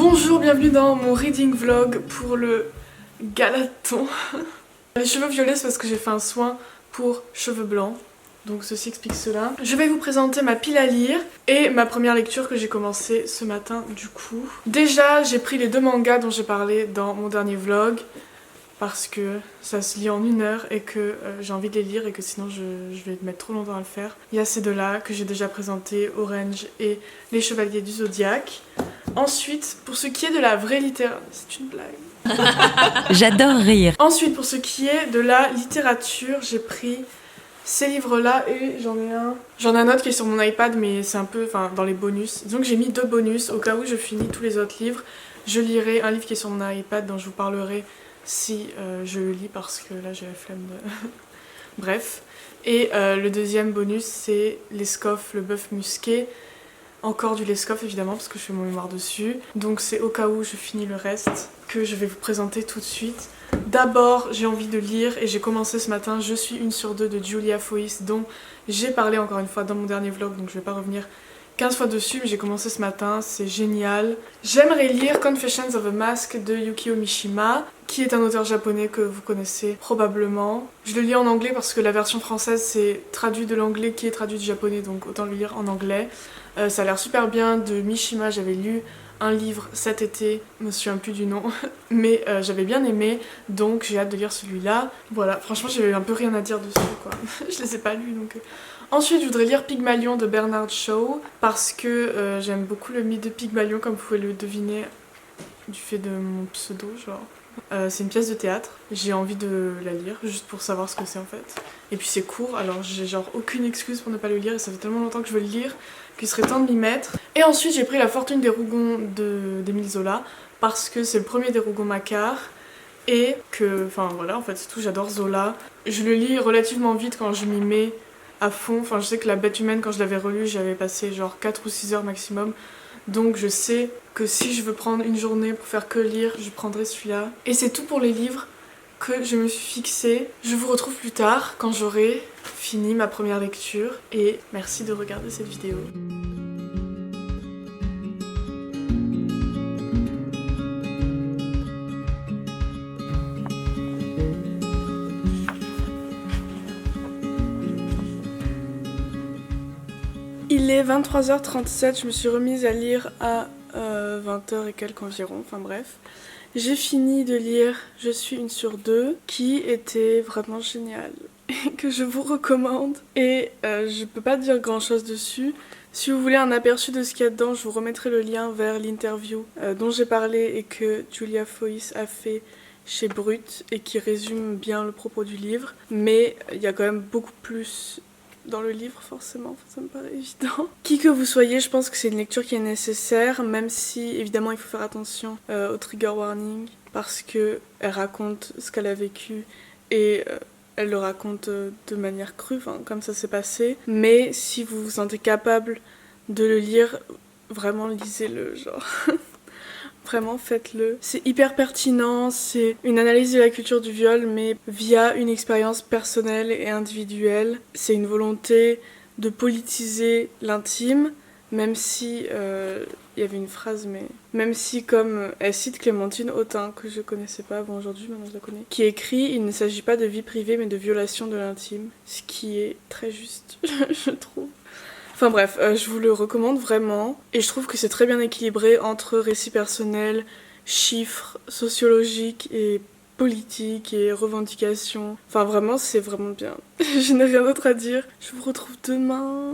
Bonjour, bienvenue dans mon reading vlog pour le Galaton. Les cheveux violets, c'est parce que j'ai fait un soin pour cheveux blancs. Donc ceci explique cela. Je vais vous présenter ma pile à lire et ma première lecture que j'ai commencé ce matin du coup. Déjà, j'ai pris les deux mangas dont j'ai parlé dans mon dernier vlog parce que ça se lit en 1 heure et que j'ai envie de les lire et que sinon je vais mettre trop longtemps à le faire. Il y a ces deux-là que j'ai déjà présentés, Orange et Les Chevaliers du Zodiaque. Ensuite, pour ce qui est de la vraie littérature... C'est une blague. J'adore rire. Ensuite, pour ce qui est de la littérature, j'ai pris ces livres-là et j'en ai un. J'en ai un autre qui est sur mon iPad, mais c'est un peu dans les bonus. Donc j'ai mis 2 bonus au cas où je finis tous les autres livres. Je lirai un livre qui est sur mon iPad dont je vous parlerai si je le lis parce que là j'ai la flemme de... Bref. Et le deuxième bonus, c'est l'Escoff, le bœuf musqué. Encore du Lescoff évidemment parce que je fais mon mémoire dessus. Donc c'est au cas où je finis le reste que je vais vous présenter tout de suite. D'abord j'ai envie de lire et j'ai commencé ce matin Je suis une sur deux de Julia Foyce dont j'ai parlé encore une fois dans mon dernier vlog, donc je vais pas revenir 15 fois dessus, mais j'ai commencé ce matin, c'est génial. J'aimerais lire Confessions of a Mask de Yukio Mishima, qui est un auteur japonais que vous connaissez probablement. Je le lis en anglais parce que la version française c'est traduit de l'anglais qui est traduit du japonais, donc autant le lire en anglais. Ça a l'air super bien de Mishima, j'avais lu un livre cet été, je me souviens plus du nom, mais j'avais bien aimé, donc j'ai hâte de lire celui-là. Voilà, franchement j'ai un peu rien à dire dessus quoi, je les ai pas lus donc... Ensuite je voudrais lire Pygmalion de Bernard Shaw, parce que j'aime beaucoup le mythe de Pygmalion comme vous pouvez le deviner du fait de mon pseudo genre. C'est une pièce de théâtre, j'ai envie de la lire juste pour savoir ce que c'est en fait. Et puis c'est court, alors j'ai genre aucune excuse pour ne pas le lire et ça fait tellement longtemps que je veux le lire qu'il serait temps de m'y mettre. Et ensuite j'ai pris La Fortune des Rougon d'Émile Zola parce que c'est le premier des Rougon-Macquart et que, enfin voilà en fait c'est tout, j'adore Zola. Je le lis relativement vite quand je m'y mets à fond, enfin je sais que La Bête humaine quand je l'avais relu j'avais passé genre 4 ou 6 heures maximum. Donc je sais que si je veux prendre une journée pour faire que lire, je prendrai celui-là. Et c'est tout pour les livres que je me suis fixé. Je vous retrouve plus tard quand j'aurai fini ma première lecture. Et merci de regarder cette vidéo. Il est 23h37, je me suis remise à lire à 20h et quelques environ, enfin bref. J'ai fini de lire Je suis une sur deux, qui était vraiment génial, et que je vous recommande. Et je peux pas dire grand chose dessus. Si vous voulez un aperçu de ce qu'il y a dedans, je vous remettrai le lien vers l'interview dont j'ai parlé et que Julia Foyce a fait chez Brut et qui résume bien le propos du livre. Mais il y a quand même beaucoup plus dans le livre forcément, ça me paraît évident. Qui que vous soyez, je pense que c'est une lecture qui est nécessaire, même si évidemment il faut faire attention au trigger warning parce que elle raconte ce qu'elle a vécu et elle le raconte de manière crue, comme ça s'est passé. Mais si vous vous sentez capable de le lire, vraiment lisez-le, genre... Vraiment, faites-le. C'est hyper pertinent, c'est une analyse de la culture du viol, mais via une expérience personnelle et individuelle. C'est une volonté de politiser l'intime, même si, il y avait une phrase, mais... Même si, comme elle cite Clémentine Autain, que je connaissais pas avant aujourd'hui, maintenant je la connais, qui écrit « Il ne s'agit pas de vie privée, mais de violation de l'intime », ce qui est très juste, je trouve. Enfin bref, je vous le recommande vraiment et je trouve que c'est très bien équilibré entre récits personnels, chiffres, sociologiques et politiques et revendications. Enfin vraiment, c'est vraiment bien. Je n'ai rien d'autre à dire. Je vous retrouve demain.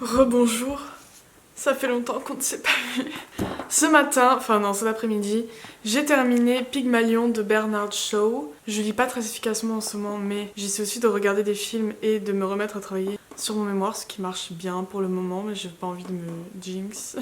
Rebonjour, ça fait longtemps qu'on ne s'est pas vu. Ce matin, enfin non, cet après-midi, j'ai terminé Pygmalion de Bernard Shaw. Je lis pas très efficacement en ce moment, mais j'essaie aussi de regarder des films et de me remettre à travailler sur mon mémoire, ce qui marche bien pour le moment, mais j'ai pas envie de me jinx.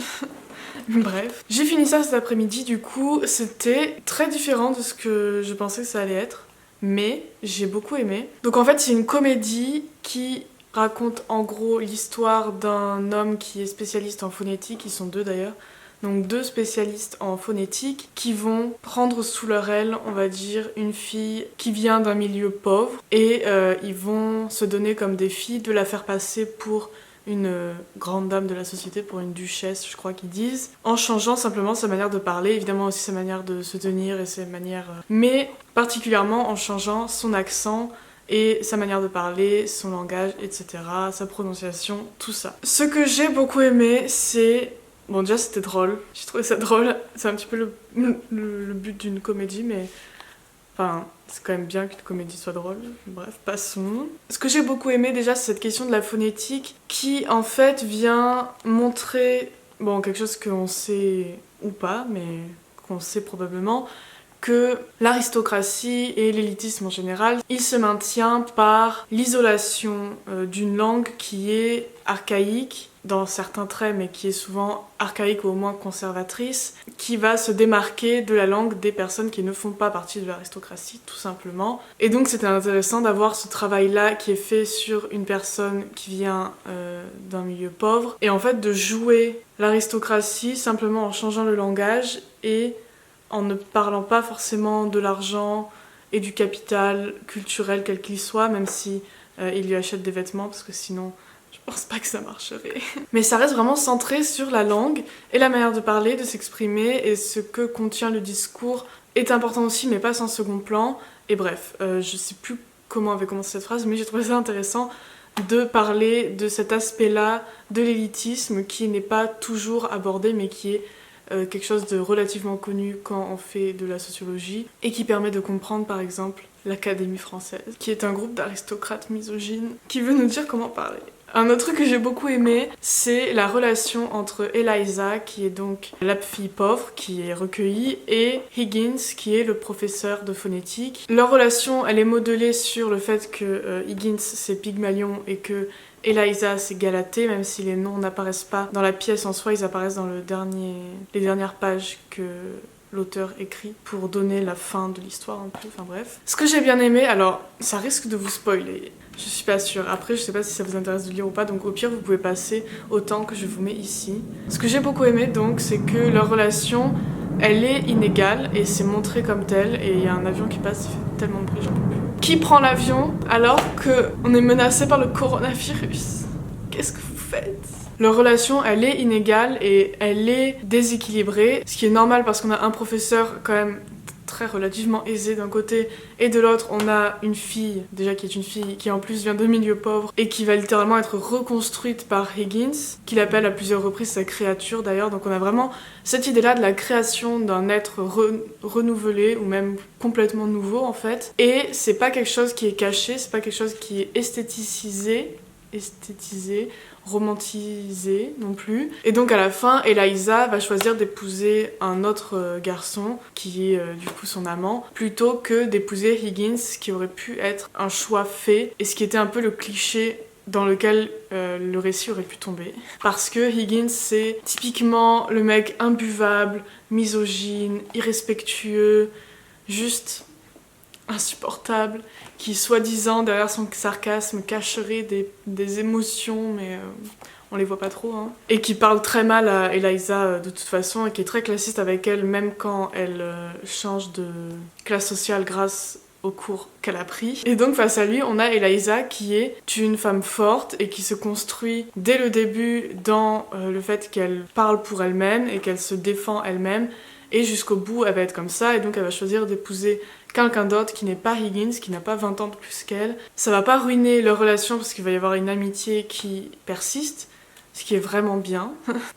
Bref. J'ai fini ça cet après-midi, du coup, c'était très différent de ce que je pensais que ça allait être, mais j'ai beaucoup aimé. Donc en fait, c'est une comédie qui raconte en gros l'histoire d'un homme qui est spécialiste en phonétique, ils sont deux d'ailleurs. Donc 2 spécialistes en phonétique qui vont prendre sous leur aile, on va dire, une fille qui vient d'un milieu pauvre et ils vont se donner comme défi de la faire passer pour une grande dame de la société, pour une duchesse, je crois qu'ils disent, en changeant simplement sa manière de parler, évidemment aussi sa manière de se tenir et ses manières... mais particulièrement en changeant son accent et sa manière de parler, son langage, etc., sa prononciation, tout ça. Ce que j'ai beaucoup aimé, c'est... Bon, déjà c'était drôle, j'ai trouvé ça drôle, c'est un petit peu le but d'une comédie, mais enfin, c'est quand même bien qu'une comédie soit drôle. Bref, passons. Ce que j'ai beaucoup aimé déjà, c'est cette question de la phonétique qui en fait vient montrer, bon, quelque chose qu'on sait ou pas, mais qu'on sait probablement, que l'aristocratie et l'élitisme en général, il se maintient par l'isolation d'une langue qui est archaïque, dans certains traits, mais qui est souvent archaïque ou au moins conservatrice, qui va se démarquer de la langue des personnes qui ne font pas partie de l'aristocratie, tout simplement. Et donc c'était intéressant d'avoir ce travail-là qui est fait sur une personne qui vient d'un milieu pauvre, et en fait de jouer l'aristocratie simplement en changeant le langage et en ne parlant pas forcément de l'argent et du capital culturel quel qu'il soit, même si il lui achète des vêtements, parce que sinon... je pense pas que ça marcherait. Mais ça reste vraiment centré sur la langue et la manière de parler, de s'exprimer, et ce que contient le discours est important aussi, mais pas sans second plan. Et bref, je sais plus comment avait commencé cette phrase, mais j'ai trouvé ça intéressant de parler de cet aspect-là de l'élitisme qui n'est pas toujours abordé, mais qui est quelque chose de relativement connu quand on fait de la sociologie, et qui permet de comprendre par exemple l'Académie française, qui est un groupe d'aristocrates misogynes qui veut nous dire comment parler. Un autre truc que j'ai beaucoup aimé, c'est la relation entre Eliza, qui est donc la fille pauvre, qui est recueillie, et Higgins, qui est le professeur de phonétique. Leur relation, elle est modelée sur le fait que Higgins, c'est Pygmalion, et que Eliza, c'est Galatée, même si les noms n'apparaissent pas dans la pièce en soi, ils apparaissent dans les dernières pages que l'auteur écrit pour donner la fin de l'histoire un peu, enfin bref. Ce que j'ai bien aimé, alors ça risque de vous spoiler, je suis pas sûre. Après, je sais pas si ça vous intéresse de lire ou pas, donc au pire, vous pouvez passer au temps que je vous mets ici. Ce que j'ai beaucoup aimé, donc, c'est que leur relation, elle est inégale, et c'est montré comme tel, et il y a un avion qui passe, il fait tellement de bruit, j'en peux plus. Qui prend l'avion alors qu'on est menacé par le coronavirus? Qu'est-ce que vous faites? Leur relation, elle est inégale et elle est déséquilibrée, ce qui est normal parce qu'on a un professeur quand même très relativement aisé d'un côté, et de l'autre on a une fille, déjà qui est une fille, qui en plus vient de milieu pauvre et qui va littéralement être reconstruite par Higgins, qu'il appelle à plusieurs reprises sa créature d'ailleurs. Donc on a vraiment cette idée-là de la création d'un être renouvelé ou même complètement nouveau en fait, et c'est pas quelque chose qui est caché, c'est pas quelque chose qui est esthétisé, romantisé non plus. Et donc à la fin, Eliza va choisir d'épouser un autre garçon qui est du coup son amant, plutôt que d'épouser Higgins, qui aurait pu être un choix fait, et ce qui était un peu le cliché dans lequel le récit aurait pu tomber. Parce que Higgins, c'est typiquement le mec imbuvable, misogyne, irrespectueux, juste insupportable, qui soi-disant derrière son sarcasme cacherait des émotions, mais on les voit pas trop, hein. Et qui parle très mal à Eliza de toute façon, et qui est très classiste avec elle, même quand elle change de classe sociale grâce au cours qu'elle a pris. Et donc face à lui, on a Eliza qui est une femme forte et qui se construit dès le début dans le fait qu'elle parle pour elle-même et qu'elle se défend elle-même, et jusqu'au bout elle va être comme ça, et donc elle va choisir d'épouser quelqu'un d'autre qui n'est pas Higgins, qui n'a pas 20 ans de plus qu'elle. Ça va pas ruiner leur relation parce qu'il va y avoir une amitié qui persiste, ce qui est vraiment bien.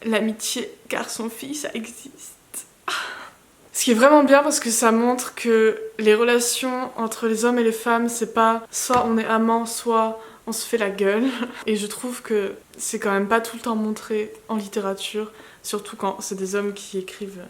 L'amitié garçon-fille, ça existe. Ce qui est vraiment bien parce que ça montre que les relations entre les hommes et les femmes, c'est pas soit on est amants, soit on se fait la gueule. Et je trouve que c'est quand même pas tout le temps montré en littérature, surtout quand c'est des hommes qui écrivent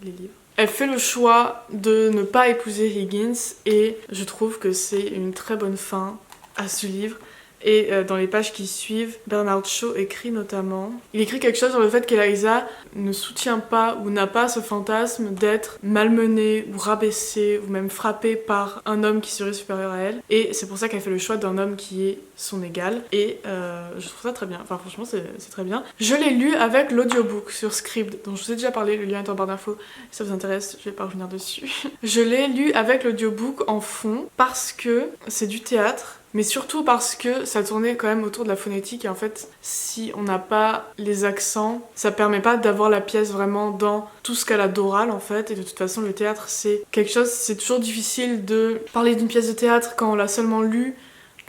les livres. Elle fait le choix de ne pas épouser Higgins, et je trouve que c'est une très bonne fin à ce livre. Et dans les pages qui suivent, Bernard Shaw écrit notamment... Il écrit quelque chose sur le fait qu'Eliza ne soutient pas ou n'a pas ce fantasme d'être malmenée ou rabaissée ou même frappée par un homme qui serait supérieur à elle. Et c'est pour ça qu'elle fait le choix d'un homme qui est son égal. Et je trouve ça très bien. Enfin franchement c'est très bien. Je l'ai lu avec l'audiobook sur Scribd, dont je vous ai déjà parlé, le lien est en barre d'infos. Si ça vous intéresse, je vais pas revenir dessus. Je l'ai lu avec l'audiobook en fond parce que c'est du théâtre. Mais surtout parce que ça tournait quand même autour de la phonétique et en fait, si on n'a pas les accents, ça permet pas d'avoir la pièce vraiment dans tout ce qu'elle a d'oral en fait. Et de toute façon, le théâtre, c'est quelque chose, c'est toujours difficile de parler d'une pièce de théâtre quand on l'a seulement lue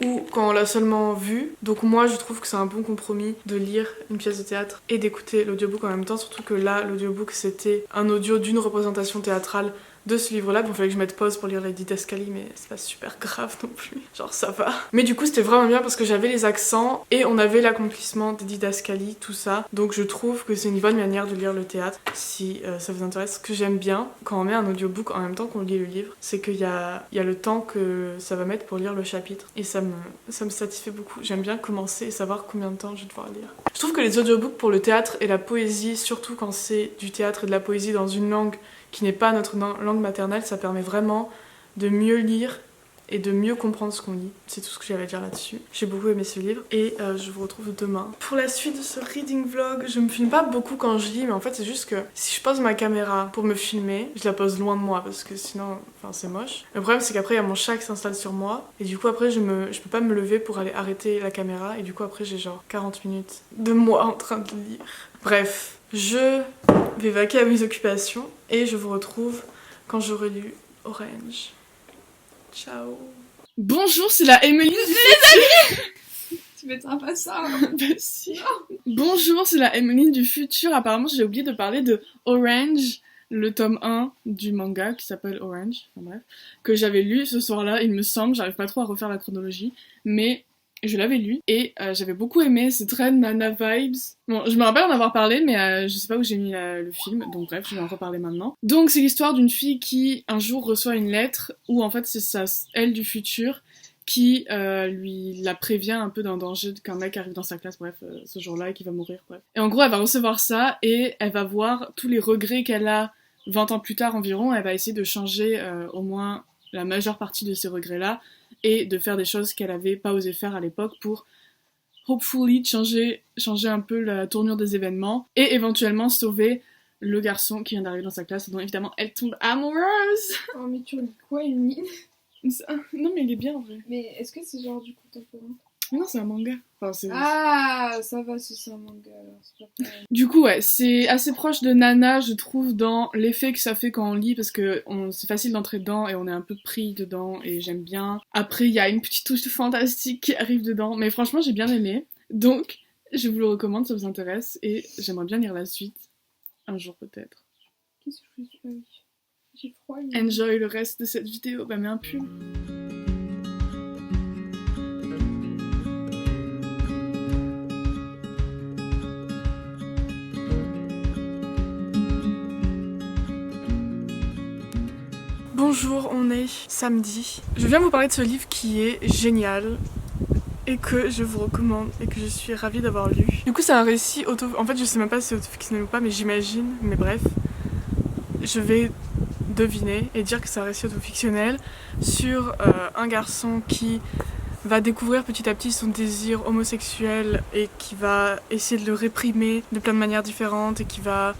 ou quand on l'a seulement vue. Donc moi, je trouve que c'est un bon compromis de lire une pièce de théâtre et d'écouter l'audiobook en même temps, surtout que là, l'audiobook, c'était un audio d'une représentation théâtrale de ce livre-là. Bon, il fallait que je mette pause pour lire les didascalies, mais c'est pas super grave non plus. Genre, ça va. Mais du coup, c'était vraiment bien parce que j'avais les accents et on avait l'accomplissement des didascalies, tout ça. Donc, je trouve que c'est une bonne manière de lire le théâtre. Si ça vous intéresse, ce que j'aime bien quand on met un audiobook en même temps qu'on lit le livre, c'est qu'il y a le temps que ça va mettre pour lire le chapitre. Et ça me satisfait beaucoup. J'aime bien commencer et savoir combien de temps je vais devoir lire. Je trouve que les audiobooks pour le théâtre et la poésie, surtout quand c'est du théâtre et de la poésie dans une langue qui n'est pas notre langue maternelle, ça permet vraiment de mieux lire et de mieux comprendre ce qu'on lit. C'est tout ce que j'avais à dire là-dessus. J'ai beaucoup aimé ce livre et je vous retrouve demain. Pour la suite de ce reading vlog, je me filme pas beaucoup quand je lis, mais en fait c'est juste que si je pose ma caméra pour me filmer, je la pose loin de moi parce que sinon, c'est moche. Le problème c'est qu'après il y a mon chat qui s'installe sur moi et du coup après je peux pas me lever pour aller arrêter la caméra et du coup après j'ai genre 40 minutes de moi en train de lire. Bref, je vais vaquer à mes occupations et je vous retrouve quand j'aurai lu Orange. Ciao. Bonjour, c'est la Emily du futur. Tu mettras pas ça. Bah si. Bonjour, c'est la Emily du futur. Apparemment, j'ai oublié de parler de Orange, le tome 1 du manga qui s'appelle Orange, enfin bref, que j'avais lu ce soir-là, il me semble. J'arrive pas trop à refaire la chronologie, mais je l'avais lu et j'avais beaucoup aimé, c'est très Nana vibes. Bon, je me rappelle en avoir parlé, mais je sais pas où j'ai mis le film, donc bref, je vais en reparler maintenant. Donc c'est l'histoire d'une fille qui un jour reçoit une lettre où en fait c'est elle du futur qui lui la prévient un peu d'un danger qu'un mec arrive dans sa classe, bref, ce jour-là et qu'il va mourir, bref. Et en gros, elle va recevoir ça et elle va voir tous les regrets qu'elle a 20 ans plus tard environ, elle va essayer de changer au moins la majeure partie de ces regrets-là et de faire des choses qu'elle avait pas osé faire à l'époque pour hopefully changer un peu la tournure des événements et éventuellement sauver le garçon qui vient d'arriver dans sa classe et dont évidemment elle tombe amoureuse. Oh mais tu lis quoi, Emily? Non mais il est bien en vrai. Mais est-ce que c'est genre du contemporain? Non, c'est un manga. Enfin, ah, ça va si c'est un manga alors, c'est pas pareil. Du coup, ouais, c'est assez proche de Nana, je trouve, dans l'effet que ça fait quand on lit, parce que c'est facile d'entrer dedans et on est un peu pris dedans et j'aime bien. Après, il y a une petite touche fantastique qui arrive dedans, mais franchement, j'ai bien aimé. Donc, je vous le recommande, ça vous intéresse et j'aimerais bien lire la suite, un jour peut-être. Qu'est-ce que je fais? Ah oui. J'ai froid. Enjoy le reste de cette vidéo. Bah, mets un pull. Bonjour, on est samedi. Je viens vous parler de ce livre qui est génial et que je vous recommande et que je suis ravie d'avoir lu. Du coup, c'est un récit En fait, je sais même pas si c'est autofictionnel ou pas, mais j'imagine. Mais bref, je vais deviner et dire que c'est un récit autofictionnel sur un garçon qui va découvrir petit à petit son désir homosexuel et qui va essayer de le réprimer de plein de manières différentes et qui va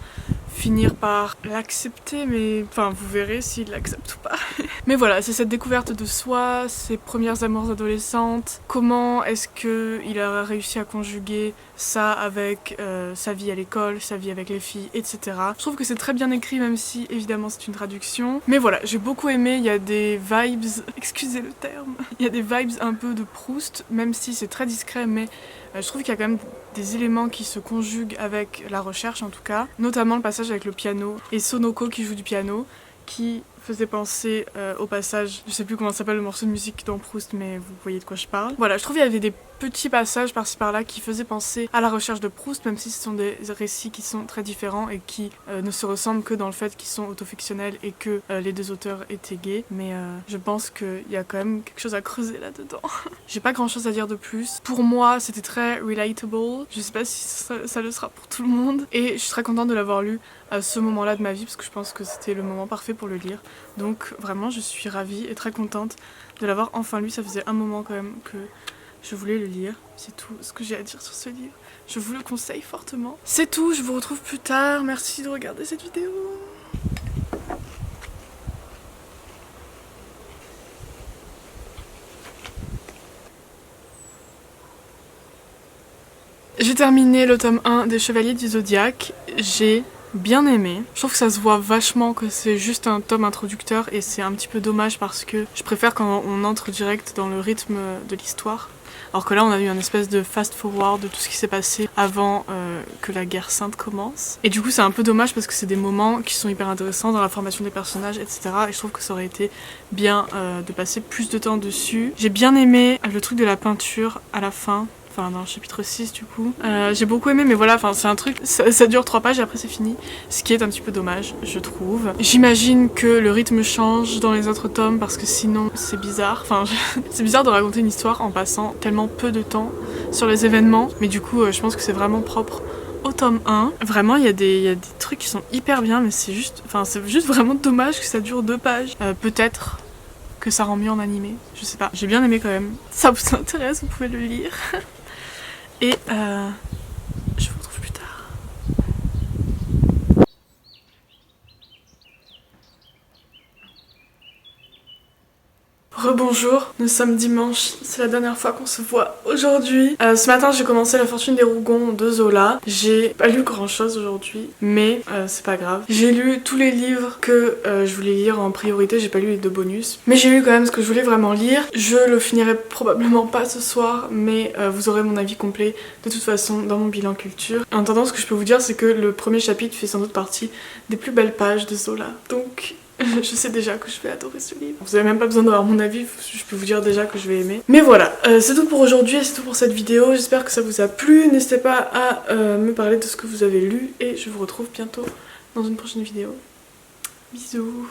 finir par l'accepter, mais enfin vous verrez s'il l'accepte ou pas. Mais voilà, c'est cette découverte de soi, ses premières amours adolescentes, comment est-ce qu'il a réussi à conjuguer ça avec sa vie à l'école, sa vie avec les filles, etc. Je trouve que c'est très bien écrit, même si évidemment c'est une traduction. Mais voilà, j'ai beaucoup aimé, il y a des vibes, excusez le terme, il y a des vibes un peu de Proust, même si c'est très discret, mais je trouve qu'il y a quand même des éléments qui se conjuguent avec la recherche en tout cas, notamment le passage avec le piano et Sonoko qui joue du piano, qui faisait penser au passage, je sais plus comment s'appelle le morceau de musique dans Proust, mais vous voyez de quoi je parle. Voilà, je trouve qu'il y avait des petits passages par-ci par-là qui faisaient penser à La Recherche de Proust, même si ce sont des récits qui sont très différents et qui ne se ressemblent que dans le fait qu'ils sont autofictionnels et que les deux auteurs étaient gays. Mais je pense qu'il y a quand même quelque chose à creuser là-dedans. J'ai pas grand-chose à dire de plus. Pour moi, c'était très relatable. Je sais pas si ça le sera pour tout le monde. Et je suis très contente de l'avoir lu à ce moment-là de ma vie parce que je pense que c'était le moment parfait pour le lire. Donc vraiment, je suis ravie et très contente de l'avoir enfin lu. Ça faisait un moment quand même que je voulais le lire. C'est tout ce que j'ai à dire sur ce livre. Je vous le conseille fortement. C'est tout, je vous retrouve plus tard. Merci de regarder cette vidéo. J'ai terminé le tome 1 des Chevaliers du Zodiaque. J'ai bien aimé. Je trouve que ça se voit vachement que c'est juste un tome introducteur et c'est un petit peu dommage parce que je préfère quand on entre direct dans le rythme de l'histoire. Alors que là on a eu un espèce de fast-forward de tout ce qui s'est passé avant que la guerre sainte commence. Et du coup c'est un peu dommage parce que c'est des moments qui sont hyper intéressants dans la formation des personnages, etc. Et je trouve que ça aurait été bien de passer plus de temps dessus. J'ai bien aimé le truc de la peinture à la fin. Enfin dans le chapitre 6 du coup. J'ai beaucoup aimé mais voilà, c'est un truc, ça dure 3 pages et après c'est fini. Ce qui est un petit peu dommage, je trouve. J'imagine que le rythme change dans les autres tomes parce que sinon c'est bizarre. Enfin, c'est bizarre de raconter une histoire en passant tellement peu de temps sur les événements. Mais du coup, je pense que c'est vraiment propre au tome 1. Vraiment, il y a des trucs qui sont hyper bien mais c'est juste vraiment dommage que ça dure 2 pages. Peut-être que ça rend mieux en animé, je sais pas. J'ai bien aimé quand même. Si ça vous intéresse, vous pouvez le lire. Et je vous retrouve plus tard. Rebonjour, nous sommes dimanche, c'est la dernière fois qu'on se voit aujourd'hui. Ce matin j'ai commencé La Fortune des Rougons de Zola. J'ai pas lu grand chose aujourd'hui, mais c'est pas grave. J'ai lu tous les livres que je voulais lire en priorité, j'ai pas lu les 2 bonus. Mais j'ai lu quand même ce que je voulais vraiment lire. Je le finirai probablement pas ce soir, mais vous aurez mon avis complet de toute façon dans mon bilan culture. En attendant, ce que je peux vous dire c'est que le premier chapitre fait sans doute partie des plus belles pages de Zola. Donc je sais déjà que je vais adorer ce livre. Vous avez même pas besoin d'avoir mon avis, je peux vous dire déjà que je vais aimer. Mais voilà, c'est tout pour aujourd'hui et c'est tout pour cette vidéo. J'espère que ça vous a plu. N'hésitez pas à me parler de ce que vous avez lu et je vous retrouve bientôt dans une prochaine vidéo. Bisous.